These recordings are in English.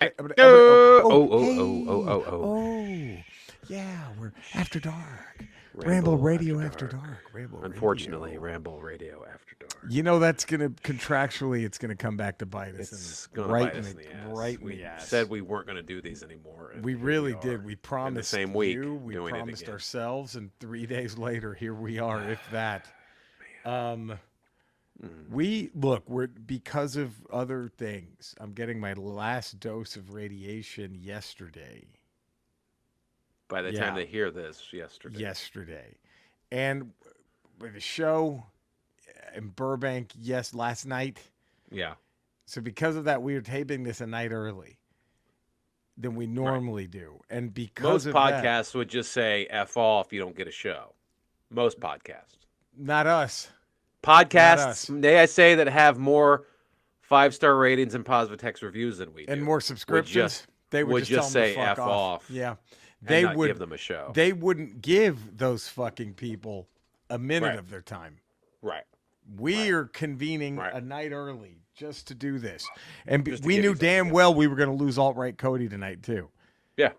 Yeah, we're After Dark. Ramble Radio After After Dark. Dark. Ramble Unfortunately, Radio. Ramble Radio After Dark. You know that's gonna contractually, it's gonna come back to bite us, It's and gonna bite us in the ass. right in We the ass. said we weren't gonna do these anymore. And We here really are did. We promised in the same week you. We doing promised it again. ourselves, and 3 days later, here we are. If that. We're because of other things. I'm getting my last dose of radiation yesterday. By the time they hear this, Yesterday. And with the show in Burbank, last night. Yeah. So because of that, we were taping this a night early than we normally do. And because most podcasts would just say F off, you don't get a show. Most podcasts. Not us. Podcasts, may I say, that have more 5-star ratings and positive text reviews than we do. And more subscriptions. They would just say tell them to fuck F off. Yeah. They would give them a show. They wouldn't give those fucking people a minute of their time. Right. We are convening a night early just to do this. And we knew damn something. well we were going to lose alt-right Cody tonight too. Yeah.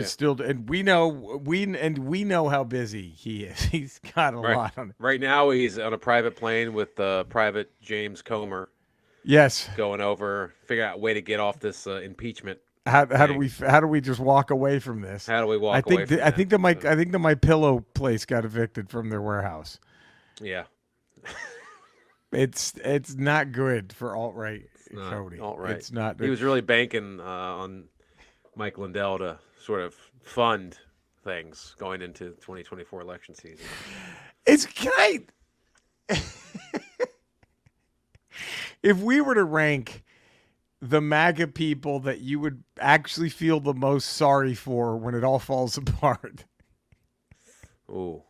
Still, and we know how busy he is. He's got a lot on it. Right now, he's on a private plane with Private James Comer. Yes. Going over, figure out a way to get off this impeachment. How do we just walk away from this? How do we walk away from I think the My Pillow place got evicted from their warehouse. Yeah. It's not good for alt-right Cody. Alt-right. It's not. He was really banking on Mike Lindell to sort of fund things going into 2024 election season. If we were to rank the MAGA people that you would actually feel the most sorry for when it all falls apart. Ooh.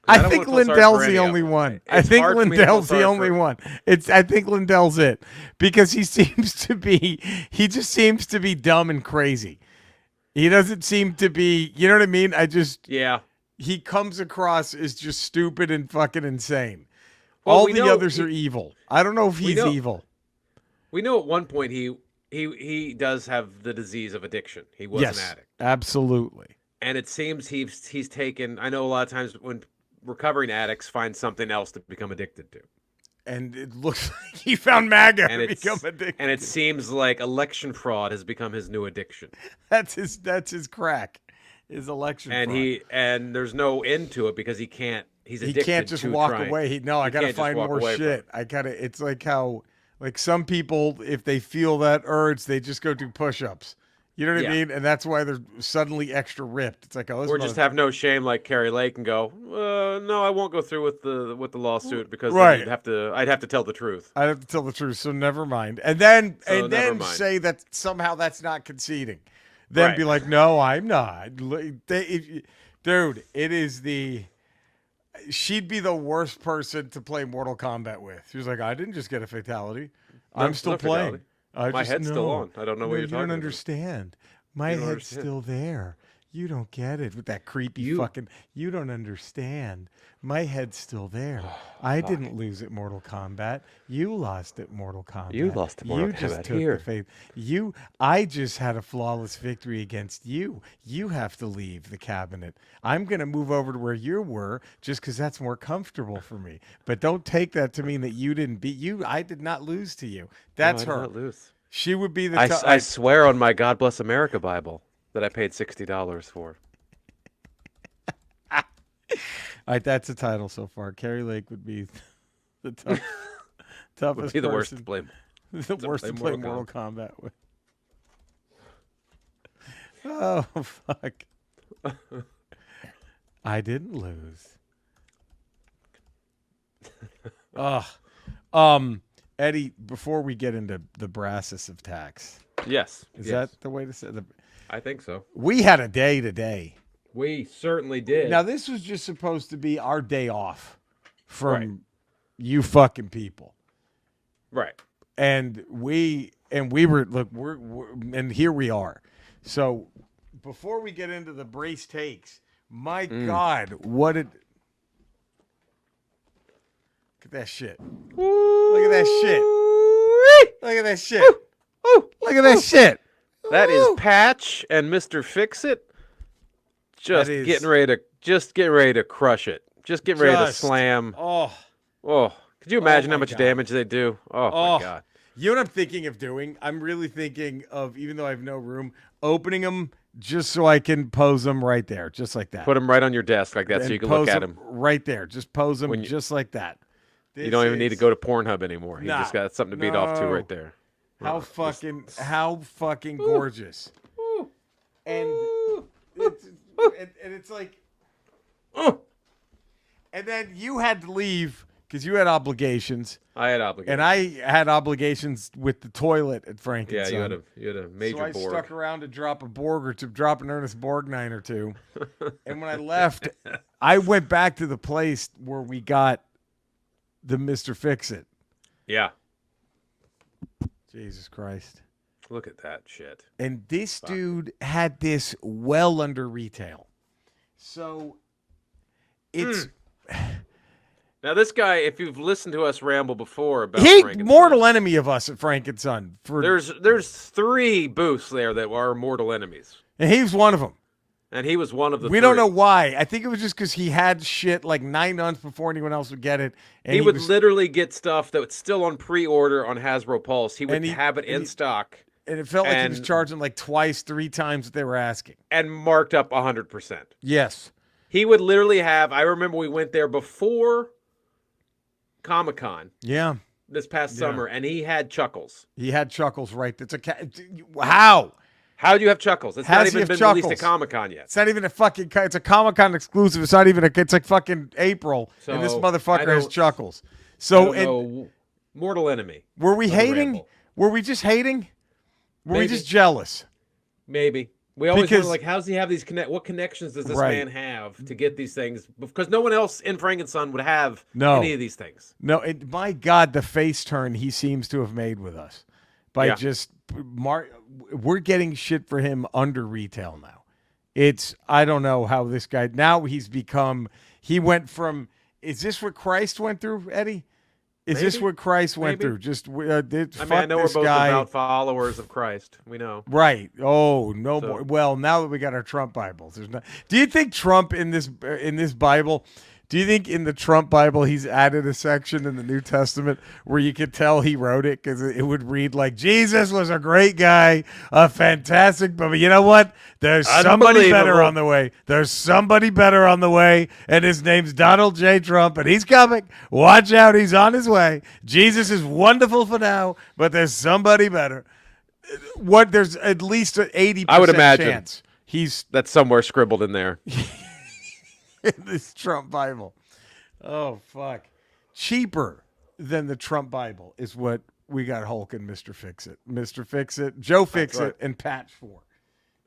I think Lindell's the only one. I think Lindell's the only one. I think Lindell's it because he just seems to be dumb and crazy. He doesn't seem to be, you know what I mean? He comes across as just stupid and fucking insane. Well, all the others are evil. I don't know if he's evil. We know at one point he does have the disease of addiction. He was an addict. Absolutely. And it seems he's taken, I know a lot of times when recovering addicts find something else to become addicted to. And it looks like he found MAGA to become addicted. And it seems like election fraud has become his new addiction. That's his crack. His election fraud. And there's no end to it because he's addicted. He can't just walk away. I got to find more shit. It's like how some people, if they feel that urge, they just go do push-ups. You know what I mean? And that's why they're suddenly extra ripped. It's like, or just have no shame like Carrie Lake and go, no, I won't go through with the lawsuit because I'd have to tell the truth. I'd have to tell the truth, so never mind. And then say that somehow that's not conceding. Then be like, no, I'm not. Dude, it is she'd be the worst person to play Mortal Kombat with. She was like, I didn't just get a fatality. I'm still playing. Fatality. My head's still on. I don't know what you're talking about. You don't understand. My head's still there. You don't get it with that creepy fucking. You don't understand. My head's still there. I didn't lose at Mortal Kombat. You lost at Mortal Kombat. You lost at Mortal Kombat. You just took the faith. I just had a flawless victory against you. You have to leave the cabinet. I'm going to move over to where you were just because that's more comfortable for me. But don't take that to mean that you didn't beat you. I did not lose to you. That's her. I did not lose. She would be the. I swear on my God Bless America Bible that I paid $60 for. All right, that's the title so far. Carrie Lake would be the toughest would be the worst person, to play. The worst to play Mortal Kombat with. Oh, fuck. I didn't lose. Eddie, before we get into the brasses of tax. Yes. Is that the way to say it? I think so. We had a day today. We certainly did. Now, this was just supposed to be our day off from you fucking people. Right. And we were, look, and here we are. So before we get into the brace takes, my God, look at that shit. Look at that shit. Look at that shit. Look at that shit. That is Patch and Mr. Fix-It. Getting ready to crush it. Just getting ready to slam. Oh, could you imagine how much damage they do? Oh my God. You know what I'm thinking of doing? I'm really thinking of, even though I have no room, opening them just so I can pose them right there, just like that. Put them right on your desk like that so you can look at them. Right there. Just pose them just like that. You don't even need to go to Pornhub anymore. You just got something to beat off to right there. How fucking gorgeous. And it's like, and then you had to leave because you had obligations. I had obligations. And I had obligations with the toilet at Frank and Son. Yeah, you had a major Borg. So I stuck around to drop a Borg or to drop an Ernest Borgnine or two. And when I left, I went back to the place where we got the Mr. Fix-It. Yeah. Jesus Christ. Look at that shit. And this dude had this well under retail. So it's... Now, this guy, if you've listened to us ramble before about Frank mortal enemy of us at Frank and Son. There's 3 booths there that are mortal enemies. And he was one of them. And he was one of the 3. We don't know why. I think it was just because he had shit like 9 months before anyone else would get it. And he would literally get stuff that was still on pre-order on Hasbro Pulse. He would have it in stock. And it felt like he was charging like twice, 3 times what they were asking. And marked up 100%. Yes. He would literally have, I remember we went there before Comic-Con. Yeah. This past summer, and he had Chuckles. He had Chuckles, right? That's how? How do you have Chuckles? It's not even been released at Comic-Con yet. It's not even it's a Comic-Con exclusive. It's not even it's like fucking April, and this motherfucker has Chuckles. So, mortal enemy. Were we hating? Ramble. Were we just hating? Were we just jealous? Maybe. We always wonder, like, how does he have these what connections does this man have to get these things? Because no one else in Frank and Son would have any of these things. No, my God, the face turn he seems to have made with us by just we're getting shit for him under retail now. I don't know how this guy now he went from. Is this what Christ went through, Eddie? Is this what Christ went through? Just I know we're both about followers of Christ. We know, right? Oh, no more. Well, now that we got our Trump Bibles, there's not. Do you think Trump in this Bible? Do you think in the Trump Bible he's added a section in the New Testament where you could tell he wrote it because it would read like Jesus was a great guy, a fantastic, but you know what? There's somebody better on the way. There's somebody better on the way, and his name's Donald J. Trump, and he's coming. Watch out, he's on his way. Jesus is wonderful for now, but there's somebody better. There's at least an 80% I would imagine chance that's somewhere scribbled in there. In this Trump Bible. Oh, fuck. Cheaper than the Trump Bible is what we got Hulk and Mr. Fix-It. Mr. Fix-It, Joe Fix-It, and Patch for.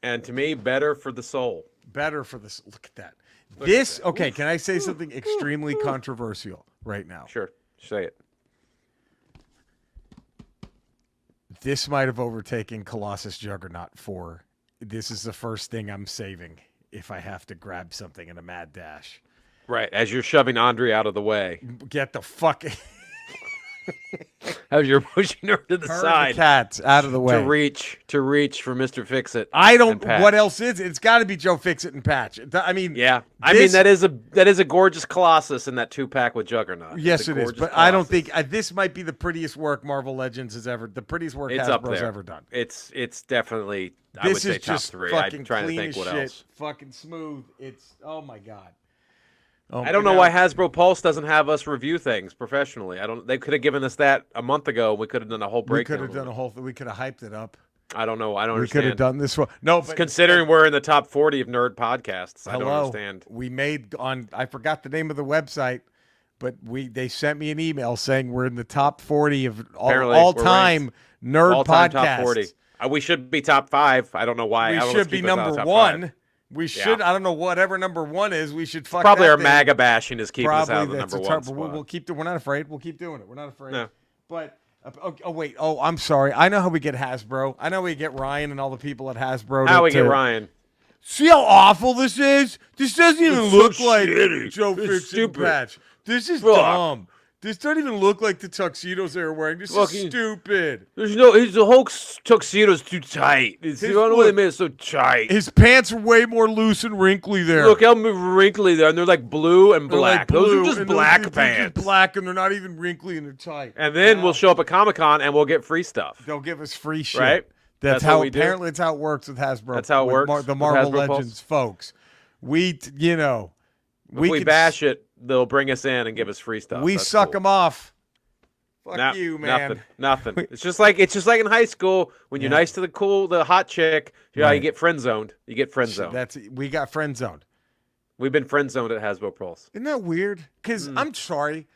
And to me, better for the soul. Better for the soul. Look at that. Okay, can I say something extremely controversial right now? Sure. Say it. This might have overtaken Colossus Juggernaut 4. This is the first thing I'm saving if I have to grab something in a mad dash. Right, as you're shoving Andre out of the way. Get the fuck... As you're pushing her to the side. The cats out of the way. To reach for Mr. Fix-It. I don't... What else is it? It's got to be Joe Fix-It and Patch. I mean... Yeah. I mean, that is a gorgeous Colossus in that 2-pack with Juggernaut. Yes, it is. But Colossus. I don't think... this might be the prettiest work Marvel Legends has ever... The prettiest work Hasbro's ever done. It's definitely... I would say top 3. I'm trying to think what else. Fucking smooth. It's... Oh, my God. I don't know why Hasbro Pulse doesn't have us review things professionally. They could have given us that a month ago. We could have done a whole breakdown. We could have done a whole. We could have hyped it up. I don't know. I don't understand. We could have done this one. No, but considering we're in the top 40 of nerd podcasts, I don't understand. We made on. I forgot the name of the website, but they sent me an email saying we're in the top 40 of all time nerd podcasts. Top 40. We should be top 5. I don't know why. We should be number 1. We should. Yeah. I don't know whatever number 1 is. We should fuck. Probably that our thing. MAGA bashing is keeping us out of the number 1 spot. We'll keep. We're not afraid. We'll keep doing it. We're not afraid. No. But wait. Oh, I'm sorry. I know how we get Hasbro. I know we get Ryan and all the people at Hasbro. How we get Ryan? See how awful this is. This doesn't even look like Joe Fix-It Patch. This is dumb. This doesn't even look like the tuxedos they were wearing. This is stupid. There's no. The whole tuxedo's too tight. It's, I don't know what they made it so tight. His pants are way more loose and wrinkly there. Look how wrinkly they are. And they're like blue and black. Those are just black pants. They're just black, and they're not even wrinkly, and they're tight. And then we'll show up at Comic-Con, and we'll get free stuff. They'll give us free shit. Right? That's how apparently it's how it works with Hasbro. That's how it works. The Marvel Legends folks. If we bash it, they'll bring us in and give us free stuff. We suck them off. Fuck you, man. Nothing. It's just like in high school when you're nice to the hot chick. You get friend zoned. You get friend zoned. We got friend zoned. We've been friend zoned at Hasbro Pulse. Isn't that weird? Because I'm sorry,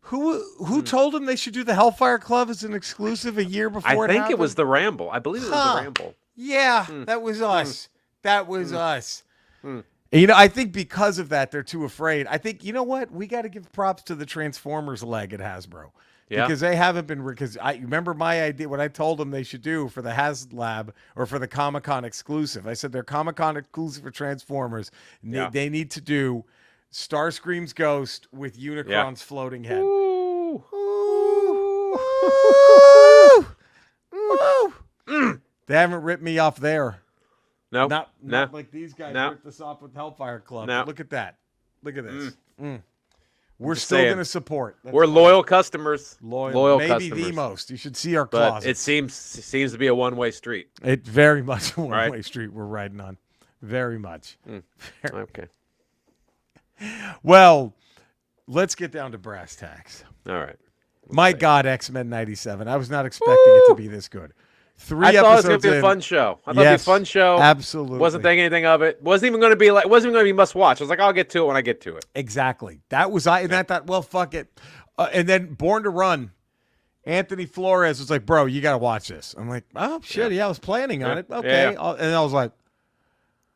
who told them they should do the Hellfire Club as an exclusive a year before? I think it was the Ramble. I believe it was the Ramble. Yeah, that was us. That was us. I think because of that, they're too afraid. I think, you know what? We got to give props to the Transformers leg at Hasbro. Yeah. Because they haven't been, because I remember my idea, what I told them they should do for the HasLab or for the Comic-Con exclusive. I said they're Comic-Con exclusive for Transformers. They need to do Starscream's Ghost with Unicron's floating head. Ooh. Ooh. Ooh. They haven't ripped me off there. No. Not like these guys ripped us off with Hellfire Club. No. Look at that. Look at this. We're still going to support. We're loyal customers. Loyal maybe customers. The most. You should see our closet. But it seems to be a one-way street. It's very much a one-way street we're riding on. Very much. Okay. Well, let's get down to brass tacks. All right. My God, X-Men 97. I was not expecting it to be this good. 3 episodes. I thought it was going to be a fun show. I thought it'd be a fun show. Absolutely. Wasn't thinking anything of it. Wasn't even going to be must watch. I was like, I'll get to it when I get to it. Exactly. And I thought, well, fuck it. And then Born to Run. Anthony Flores was like, bro, you got to watch this. I'm like, oh, shit. Yeah, I was planning on it. Okay. Yeah. And I was like,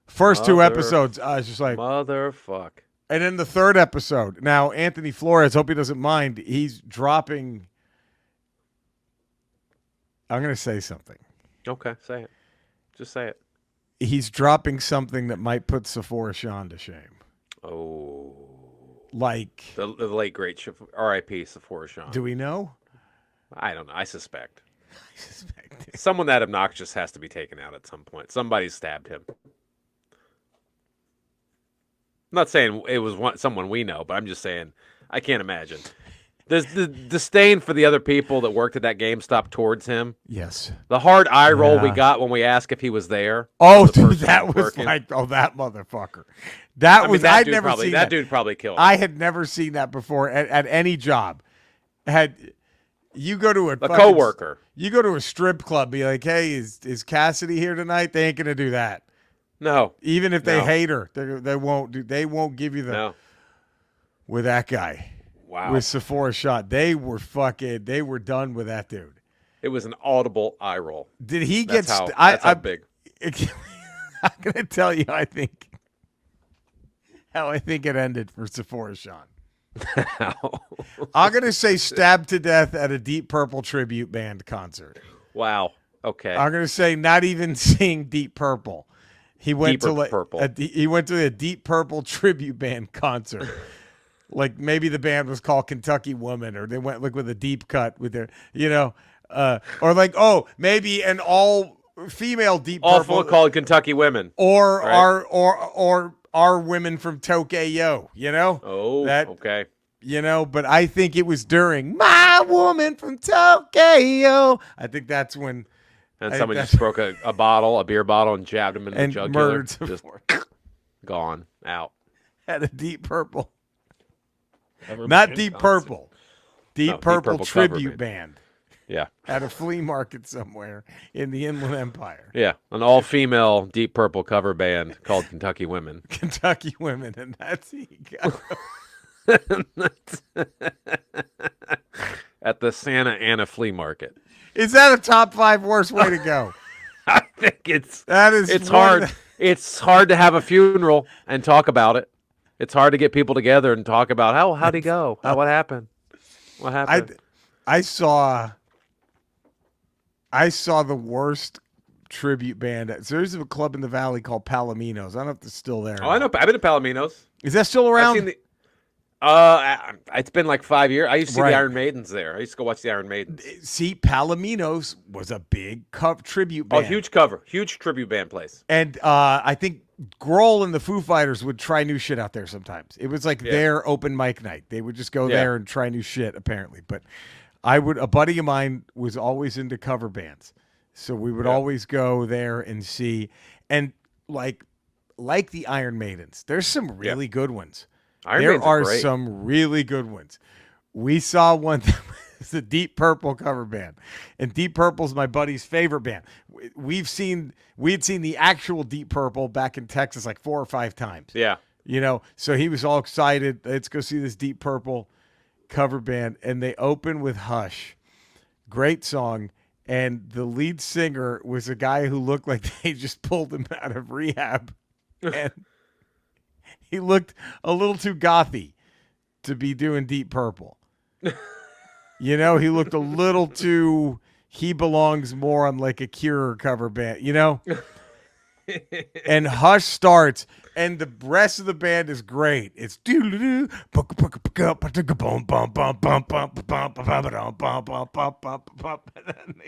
first 2 episodes, I was just like, motherfuck. And then the 3rd episode. Now, Anthony Flores, hope he doesn't mind. He's dropping. I'm going to say something. Okay, say it. Just say it. He's dropping something that might put Sephora Sean to shame. Oh. Like. The late, great R.I.P. Sephora Sean. Do we know? I don't know. I suspect. Someone that obnoxious has to be taken out at some point. Somebody stabbed him. I'm not saying it was someone we know, but I'm just saying I can't imagine. The disdain for the other people that worked at that GameStop towards him. Yes. The hard eye roll we got when we asked if he was there. Oh, dude, that was like, that motherfucker. I'd never seen that. That dude probably killed him. I had never seen that before at any job. You go to a coworker. You go to a strip club, be like, hey, is Cassidy here tonight? They ain't gonna do that. No. Even if they hate her, they won't give you the. No. With that guy. Wow. With Sephora Shot. They were done with that dude. It was an audible eye roll. Did he get that's how big. I'm going to tell you, how I think it ended for Sephora Sean. I'm going to say stabbed to death at a Deep Purple tribute band concert. Wow. Okay. I'm going to say not even seeing Deep Purple. He went to a Deep Purple tribute band concert. Like maybe the band was called Kentucky Woman, or they went with a deep cut with their, or like, maybe an all female Deep Purple, all called Kentucky Women, or our women from Tokyo, okay. But I think it was during My Woman from Tokyo. I think that's when. And somebody just broke a beer bottle, and jabbed him in the jugular. Murdered just gone out. At a Deep Purple. Not Deep Purple. Deep Purple tribute band. Yeah. At a flea market somewhere in the Inland Empire. Yeah. An all-female Deep Purple cover band called Kentucky Women. Kentucky Women, and that's who you got. At the Santa Ana flea market. Is that a top 5 worst way to go? I think it's hard. It's hard to have a funeral and talk about it. It's hard to get people together and talk about how'd he go? What happened? What happened? I saw the worst tribute band. So there's a club in the Valley called Palominos. I don't know if it's still there. Oh, I know. I've been to Palominos. Is that still around? It's been like 5 years. I used to see Right. the Iron Maidens there. I used to go watch the Iron Maidens. See, Palominos was a big tribute band. Oh, huge tribute band place. And I think Grohl and the Foo Fighters would try new shit out there sometimes. It was like their open mic night. They would just go there and try new shit, apparently. But a buddy of mine was always into cover bands. So we would always go there and see. And like the Iron Maidens, there's some really good ones. There are some really good ones. We saw one that was the Deep Purple cover band. And Deep Purple's my buddy's favorite band. We had seen the actual Deep Purple back in Texas like 4 or 5 times. Yeah. So he was all excited. Let's go see this Deep Purple cover band. And they open with Hush. Great song. And the lead singer was a guy who looked like they just pulled him out of rehab. And he looked a little too gothy to be doing Deep Purple. He looked a little too, he belongs more on like a Cure cover band, And Hush starts, and the rest of the band is great. It's and the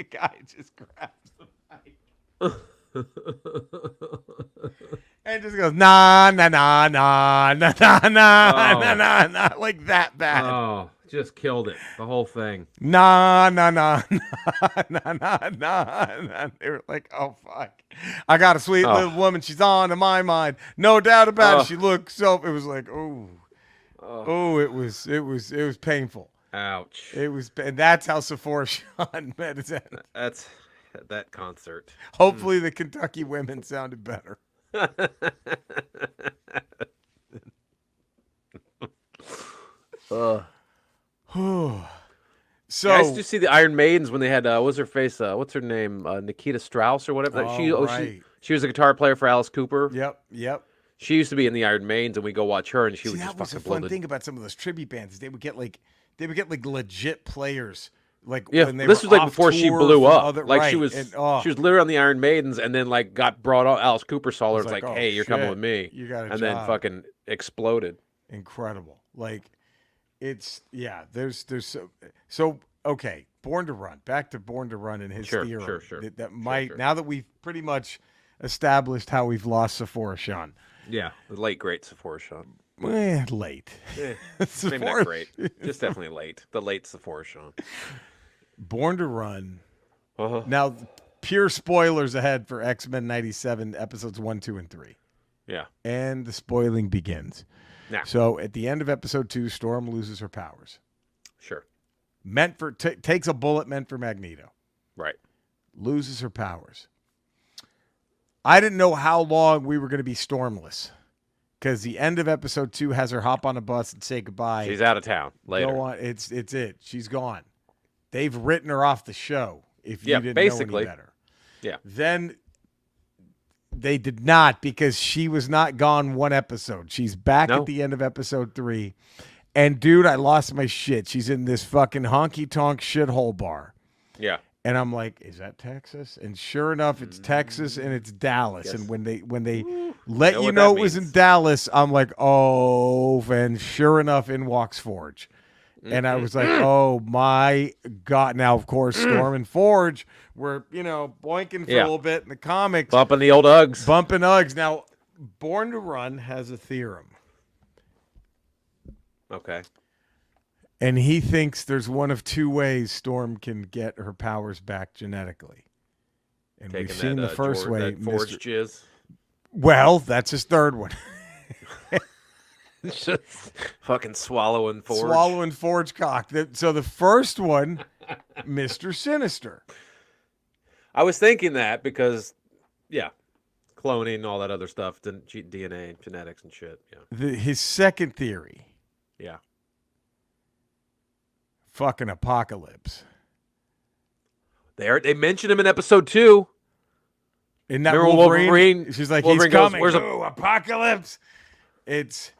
guy just grabs the mic. And just goes nah nah nah nah nah nah nah nah nah like that bad. Oh, just killed it. The whole thing. Nah nah nah nah nah nah nah. They were like, oh fuck, I got a sweet little woman. She's on in my mind, no doubt about it. She looked so. It was like it was painful. Ouch. It was, and that's how Sephora Sean met his end. That's that concert. Hopefully, the Kentucky women sounded better. So I used to see the Iron Maidens when they had what's her face? What's her name? Nikita Strauss or whatever. She was a guitar player for Alice Cooper. Yep. She used to be in the Iron Maidens, and we go watch her, and she was just that was fucking a fun bloated. thing about some of those tribute bands. They would get like legit players. Like yeah, when they this were was like off before she tour blew up. Right. She was literally on the Iron Maidens, and then like got brought on. Alice Cooper saw her. It's like, hey, you're coming with me. You got a and job. then fucking exploded. Incredible. Like it's There's so okay. Born to Run. Back to Born to Run and his theory. Sure. That might now that we've pretty much established how we've lost Sephora Sean. Yeah, the late great Sephora Sean. Late. Maybe not great. Just definitely late. The late Sephora Sean. Born to Run. Now, pure spoilers ahead for X-Men 97 episodes 1, 2, and 3. Yeah. And the spoiling begins. Now. So at the end of episode 2, Storm loses her powers. Sure. Takes a bullet meant for Magneto. Right. Loses her powers. I didn't know how long we were going to be stormless. Because the end of episode 2 has her hop on a bus and say goodbye. She's out of town later. Go on. It's it. She's gone. They've written her off the show. If you didn't know any better. Yeah. Then they did not, because she was not gone one episode. She's back at the end of episode 3. And dude, I lost my shit. She's in this fucking honky tonk shithole bar. Yeah. And I'm like, is that Texas? And sure enough, it's Texas and it's Dallas. Yes. And when they let you know it was in Dallas, I'm like, oh, and sure enough, in walks Forge. And I was like, oh my God. Now, of course, Storm and Forge were, boinking for a little bit in the comics. Bumping the old Uggs. Bumping Uggs. Now, Born to Run has a theorem. Okay. And he thinks there's one of 2 ways Storm can get her powers back genetically. And we've seen the first way. Forge jizz. Well, that's his third one. Just fucking swallowing Forge. Swallowing Forge cock. So the first one, Mr. Sinister. I was thinking that because, cloning, all that other stuff, DNA, genetics and shit. Yeah. His second theory. Yeah. Fucking Apocalypse. They mentioned him in episode 2. In that Wolverine, she's like, Wolverine he's coming. Where's Apocalypse? It's,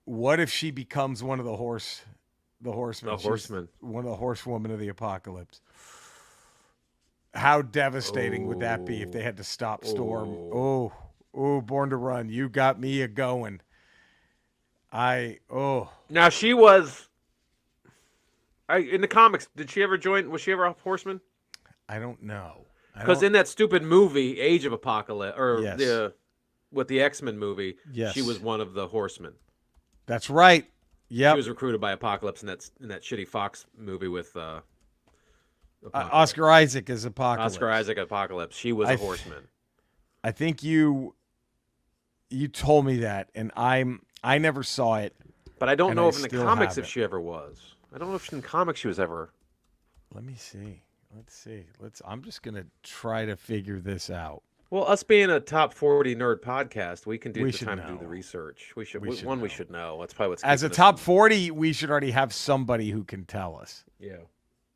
what if she becomes one of the horsemen? The horsemen. One of the horsewomen of the apocalypse. How devastating would that be if they had to stop Storm? Oh, Born to Run. You got me a-going. Now she was. In the comics, did she ever join? Was she ever a Horseman? I don't know. Because in that stupid movie, Age of Apocalypse, or yes. with the X-Men movie, yes. she was one of the Horsemen. That's right. Yeah. She was recruited by Apocalypse in that shitty Fox movie with Oscar Isaac as Apocalypse. Oscar Isaac Apocalypse. She was a Horseman. I think you told me that, and I never saw it. But I don't know if in the comics if she ever was. I don't know if in the comics she was ever. Let me see. Let's see. I'm just gonna try to figure this out. Well, us being a top 40 nerd podcast, we can do the time to do the research. We should know. That's probably what's as a top 40. We should already have somebody who can tell us. Yeah.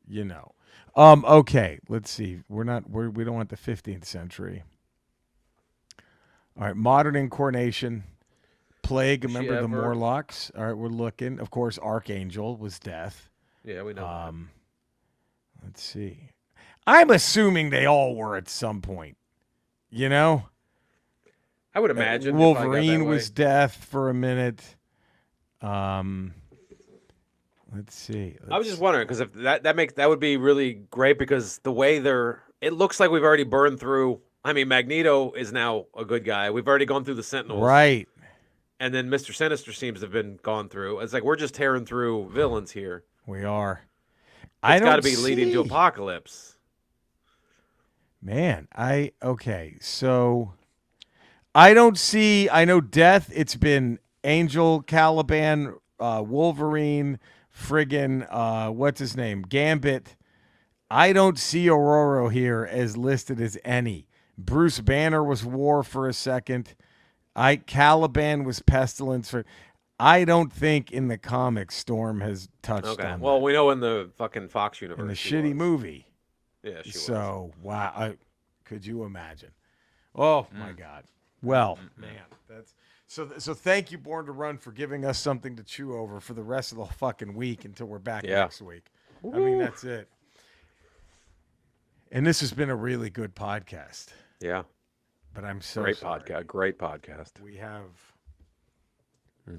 You know. Okay. Let's see. We don't want the 15th century. All right. Modern incarnation. Plague. Remember the Morlocks? All right. We're looking. Of course, Archangel was death. Yeah, we know. That. Let's see. I'm assuming they all were at some point. You know? I would imagine. Wolverine was death for a minute. Let's see. I was just wondering, because if that would be really great, because the way it looks like we've already burned through. I mean, Magneto is now a good guy. We've already gone through the Sentinels. Right. And then Mr. Sinister seems to have been gone through. It's like we're just tearing through villains here. We are. It's got to be leading to Apocalypse. Man, so I don't see. I know Death. It's been Angel, Caliban, Wolverine, friggin' what's his name, Gambit. I don't see Aurora here as listed as any. Bruce Banner was War for a second. Caliban was Pestilence for. I don't think in the comics Storm has touched on. Well, we know in the fucking Fox universe. In the shitty movie. Yeah, she was. So, wow. Could you imagine? Oh, my God. Well, man. That's so thank you, Born to Run, for giving us something to chew over for the rest of the fucking week until we're back next week. Woo. I mean, that's it. And this has been a really good podcast. Yeah. But I'm so sorry. Great podcast. We have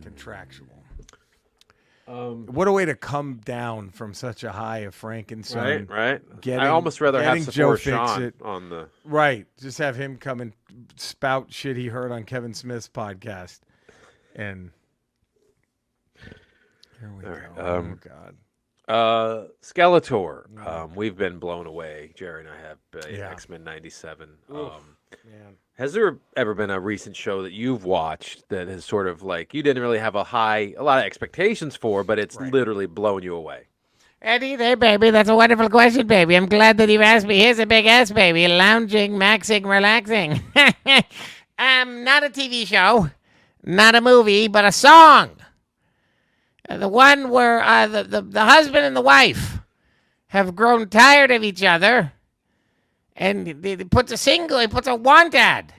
contractual. What a way to come down from such a high of Frankenstein. Right. I almost rather have Sephora Sean on the. Right. Just have him come and spout shit he heard on Kevin Smith's podcast. And here we go. Oh, God. Skeletor. We've been blown away. Jerry and I have X-Men 97. Man. Has there ever been a recent show that you've watched that has sort of like you didn't really have a lot of expectations for, but it's literally blown you away? Eddie, there, baby. That's a wonderful question, baby. I'm glad that you asked me. Here's a big S, baby. Lounging, maxing, relaxing. Not a TV show, not a movie, but a song. The one where the husband and the wife have grown tired of each other. And he puts a want ad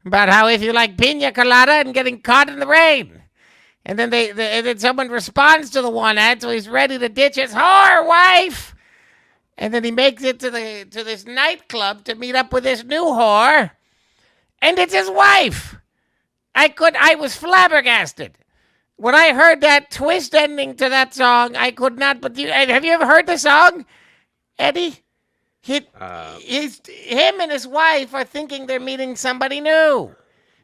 about how if you like pina colada and getting caught in the rain. And then then someone responds to the want ad, so he's ready to ditch his whore wife. And then he makes it to this nightclub to meet up with this new whore. And it's his wife. I was flabbergasted. When I heard that twist ending to that song, I could not but have you ever heard the song, Eddie? Him and his wife are thinking they're meeting somebody new.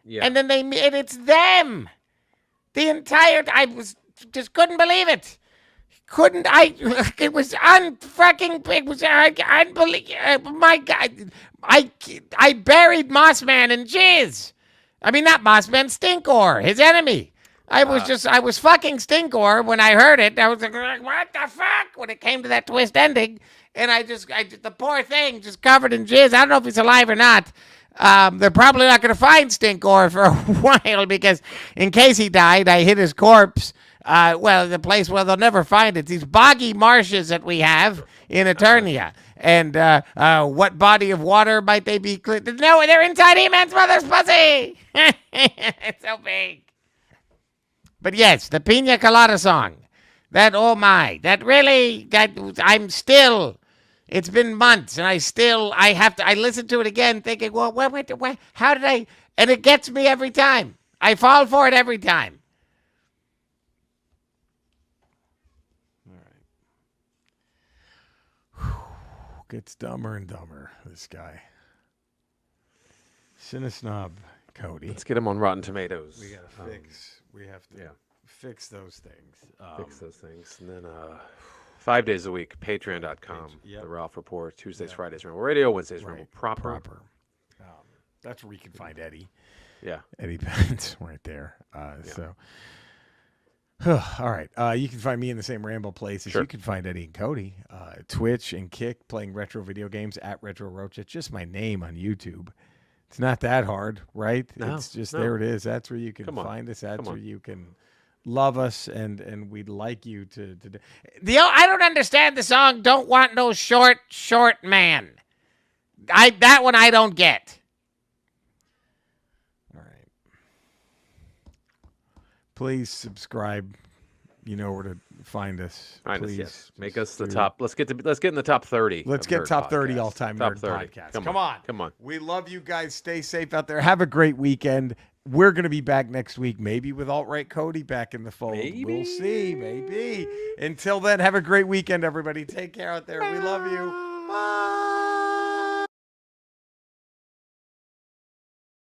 Yeah. And then and it's them. I just couldn't believe it. It was unbelievable. My God. I buried Mossman in jizz. I mean, not Mossman, Stinkor, his enemy. I was fucking Stinkor when I heard it. I was like, what the fuck? When it came to that twist ending. And the poor thing just covered in jizz. I don't know if he's alive or not. They're probably not going to find Stinkor for a while because in case he died, I hid his corpse. The place where they'll never find it. These boggy marshes that we have in Eternia. And what body of water might they be? No, they're inside E-Man's mother's pussy. It's so big. But yes, the Pina Colada song. It's been months, and I listen to it again thinking, well, how did I, and it gets me every time. I fall for it every time. gets dumber and dumber, this guy. Cinesnob Cody. Let's get him on Rotten Tomatoes. We got to fix. We have to fix those things. And then 5 days a week, patreon.com. The Ralph Report. Tuesdays, Fridays, Ramble Radio. Wednesdays, Ramble Proper. That's where you can find Eddie. Yeah. Eddie Pence right there. So, all right. You can find me in the same Ramble places. You can find Eddie and Cody. Twitch and Kick playing retro video games at Retro Roach. It's just my name on YouTube. It's not that hard, right? No, it's just there it is. That's where you can find us. That's where you can love us, and we'd like you to do. I don't understand the song "Don't Want No Short Man." That one I don't get. All right. Please subscribe. You know where to find us. Please, yes. Make us the top. Let's get in the top 30. Let's get top 30 all-time nerd podcasts. Come on. We love you guys. Stay safe out there. Have a great weekend. We're going to be back next week, maybe with Alt-Right Cody back in the fold. Maybe. We'll see. Maybe. Until then, have a great weekend, everybody. Take care out there. We love you. Bye.